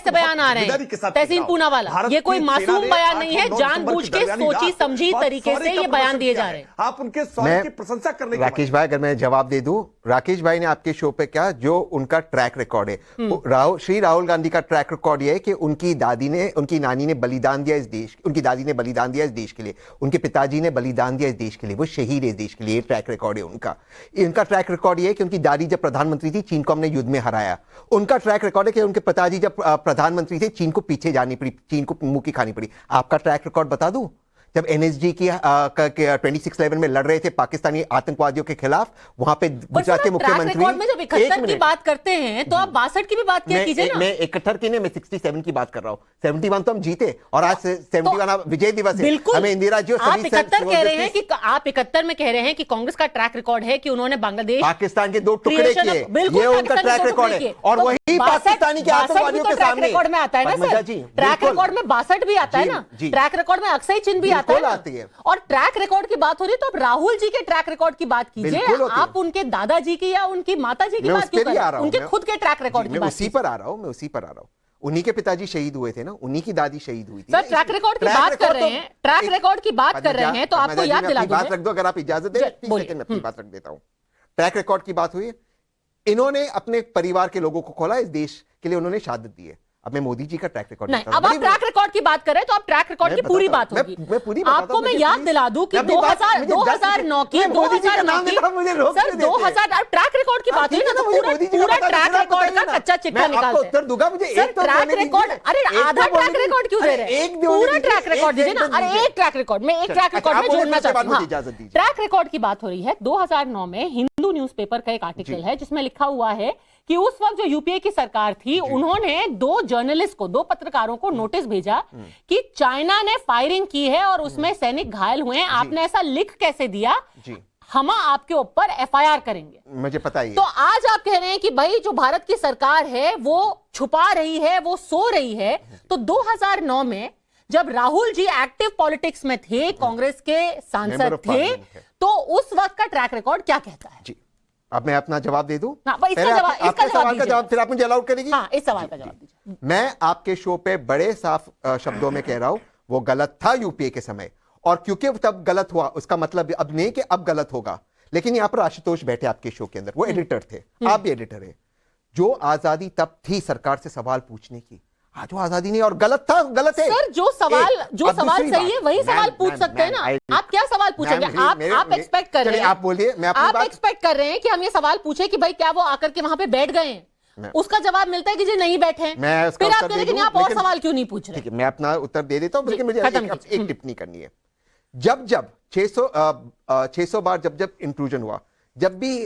से बयान आ रहे हैं तहसीन पूनावाला, ये कोई मासूम बयान नहीं है, जानबूझ के सोची समझी तरीके से ये बयान दिए जा रहे हैं। आप उनके सवाल की प्रशंसा करने राकेश भाई, अगर मैं जवाब दे दूं, राकेश भाई ने आपके शो पे क्या जो उनका ट्रैक रिकॉर्ड है, श्री राहुल गांधी का ट्रैक रिकॉर्ड ये है कि उनकी नानी ने बलिदान दिया इस देश, उनकी दादी ने बलिदान दिया इस देश के लिए, उनके पिताजी ने बलिदान दिया इस देश के लिए, वो शहीद है इस देश के लिए। ट्रैक रिकॉर्ड है उनका ट्रैक रिकॉर्ड ये है कि उनकी दादी जब प्रधानमंत्री थी, चीन को हमने युद्ध में हराया। उनका ट्रैक रिकॉर्ड है कि उनके पिताजी जब प्रधानमंत्री थे, चीन को पीछे जानी पड़ी, चीन को मुंह की खानी पड़ी। आपका ट्रैक रिकॉर्ड बता दूं, जब एनएसजी की 2611 में लड़ रहे थे पाकिस्तानी आतंकवादियों के खिलाफ, वहां पे गुजरात के मुख्यमंत्री में जब 71 की बात करते हैं तो आप 62 की भी बात किया कीजिए ना। मैं 71 की नहीं, मैं 67 की बात कर रहा हूं। 71 तो हम जीते और आज 71 विजय दिवस है। हमें इंदिरा जी आप 71 कह रहे हैं कि आप 71 में कह रहे हैं कि कांग्रेस का ट्रैक रिकॉर्ड है कि उन्होंने बांग्लादेश पाकिस्तान के 2 टुकड़े किए, ये उनका ट्रैक रिकॉर्ड है। और वही पाकिस्तानी के आतंकवादियों के सामने ट्रैक रिकॉर्ड में आता है ना सर, ट्रैक रिकॉर्ड में 62 भी आता है ना, ट्रैक रिकॉर्ड में अक्सई चिन्ह भी आता है। और ट्रैक रिकॉर्ड की बात हो रही है तो आप राहुल जी के ट्रैक रिकॉर्ड की बात कीजिए, आप उनके दादाजी की या उनकी माताजी की बात क्यों कर रहे हैं? उनके खुद के ट्रैक रिकॉर्ड की बात। उसी पर आ रहा हूं। उन्हीं के पिताजी शहीद हुए थे ना, उन्हीं की दादी शहीद हुई थी। सर ट्रैक रिकॉर्ड की बात कर रहे हैं, ट्रैक रिकॉर्ड की बात कर रहे हैं तो आपको याद दिला दूं। बात रख दो अगर आप इजाजत दें, 30 सेकंड में अपनी बात रख देता हूं। ट्रैक रिकॉर्ड की बात हुई है, इन्होंने अपने परिवार के लोगों को खोला, इस देश के लिए उन्होंने शहादत दी है। अब मैं मोदी जी का ट्रैक रिकॉर्ड नहीं, अब आप ट्रैक रिकॉर्ड की बात करें तो आप ट्रैक रिकॉर्ड की पूरी बात होगी। आपको मैं याद दिला दूं कि 2009 की सर 2000 ट्रैक रिकॉर्ड की बात हुई ना, तो पूरा ट्रैक रिकॉर्ड का कच्चा चिट्ठा निकालते हैं। उत्तर दूंगा मुझे एक तो ट्रैक रिकॉर्ड, अरे आधा ट्रैक रिकॉर्ड क्यों दे रहे हैं? पूरा ट्रैक रिकॉर्ड दीजिए ना। अरे एक ट्रैक रिकॉर्ड में जोड़ना चाहता हूं। ट्रैक रिकॉर्ड की बात हो रही है। 2009 में हिंदू न्यूज़पेपर का एक आर्टिकल है जिसमें लिखा हुआ है कि उस वक्त जो यूपीए की सरकार थी उन्होंने 2 जर्नलिस्ट को, 2 पत्रकारों को नोटिस भेजा कि चाइना ने फायरिंग की है और उसमें सैनिक घायल हुए हैं, आपने ऐसा लिख कैसे दिया, हम आपके ऊपर एफआईआर करेंगे। मुझे पता ही है। तो आज आप कह रहे हैं कि भाई जो भारत की सरकार है वो छुपा रही है, वो सो रही है। तो 2009 में जब राहुल जी एक्टिव पॉलिटिक्स में थे, कांग्रेस के सांसद थे, तो उस वक्त का ट्रैक रिकॉर्ड क्या कहता है? जी, अब मैं अपना जवाब दे दूं। इसका सवाल का जवाब फिर आप मुझे अलाउड करेगी? हाँ, इस सवाल का जवाब दीजिए। मैं आपके शो पे बड़े साफ शब्दों में कह रहा हूं, वो गलत था यूपीए के समय, और क्योंकि तब गलत हुआ उसका मतलब अब नहीं कि अब गलत होगा। लेकिन यहां पर आशुतोष बैठे आपके शो के अंदर, वो एडिटर थे, आप भी एडिटर है। जो आजादी तब थी सरकार से सवाल पूछने की, आज वो आजादी नहीं, और गलत था, गलत है। सर जो सवाल सही है वही सवाल पूछ सकते हैं ना। आप क्या सवाल पूछेंगे? आप एक्सपेक्ट कर रहे हैं, आप बोलिए, मैं आप एक्सपेक्ट कर रहे हैं कि हम ये सवाल पूछे कि भाई क्या वो आकर के वहां पे बैठ गए हैं? उसका जवाब मिलता है कि जी नहीं बैठे। फिर आप कह रहे हैं आप और सवाल क्यों नहीं पूछ रहे? मैं अपना उत्तर दे देता हूं, लेकिन मुझे एक टिप्पणी करनी है। जब 600 बार जब इंट्रूजन हुआ, जब भी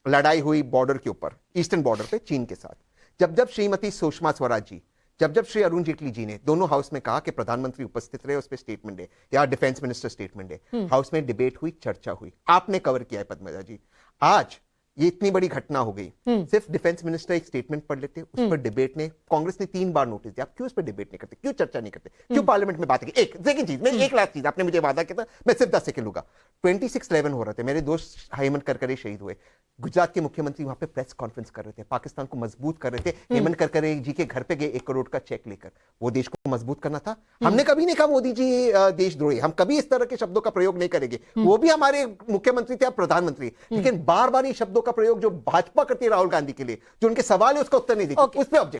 लड़ाई हुई बॉर्डर के ऊपर, ईस्टर्न बॉर्डर पे चीन के साथ, जब श्रीमती सुषमा स्वराज जी, जब श्री अरुण जेटली जी ने दोनों हाउस में कहा कि प्रधानमंत्री उपस्थित रहे, उस पर स्टेटमेंट है या डिफेंस मिनिस्टर स्टेटमेंट है, हाउस में डिबेट हुई, चर्चा हुई, आपने कवर किया है पद्मजा जी। आज ये इतनी बड़ी घटना हो गई, सिर्फ डिफेंस मिनिस्टर एक स्टेटमेंट पढ़ लेते, उस पर डिबेट ने, कांग्रेस ने 3 बार नोटिस दिया, आप क्यों उस पर डिबेट नहीं करते, क्यों चर्चा नहीं करते, क्यों पार्लियामेंट में बात की? एक सेकंड चीज, मैं एक लास्ट चीज, आपने मुझे वादा किया था, मैं सिर्फ 10 सेकंड लूंगा। 26/11 हो रहे थे, मेरे दोस्त हेमंत करकरे शहीद हुए, गुजरात के मुख्यमंत्री वहां पे प्रेस कॉन्फ्रेंस कर रहे थे, पाकिस्तान को मजबूत कर रहे थे। हेमंत करकरे जी के घर पे गए 1 करोड़ का चेक लेकर, वो देश को मजबूत करना था। हमने कभी नहीं कहा मोदी जी देशद्रोही, हम कभी इस तरह के शब्दों का प्रयोग नहीं करेंगे। वो भी हमारे मुख्यमंत्री थे, प्रधानमंत्री, लेकिन बार बार ये शब्दों का प्रयोग जो भाजपा करती है राहुल गांधी के लिए, जो उनके सवाल है उसका उत्तर नहीं देती, उस पर ऑब्जेक्ट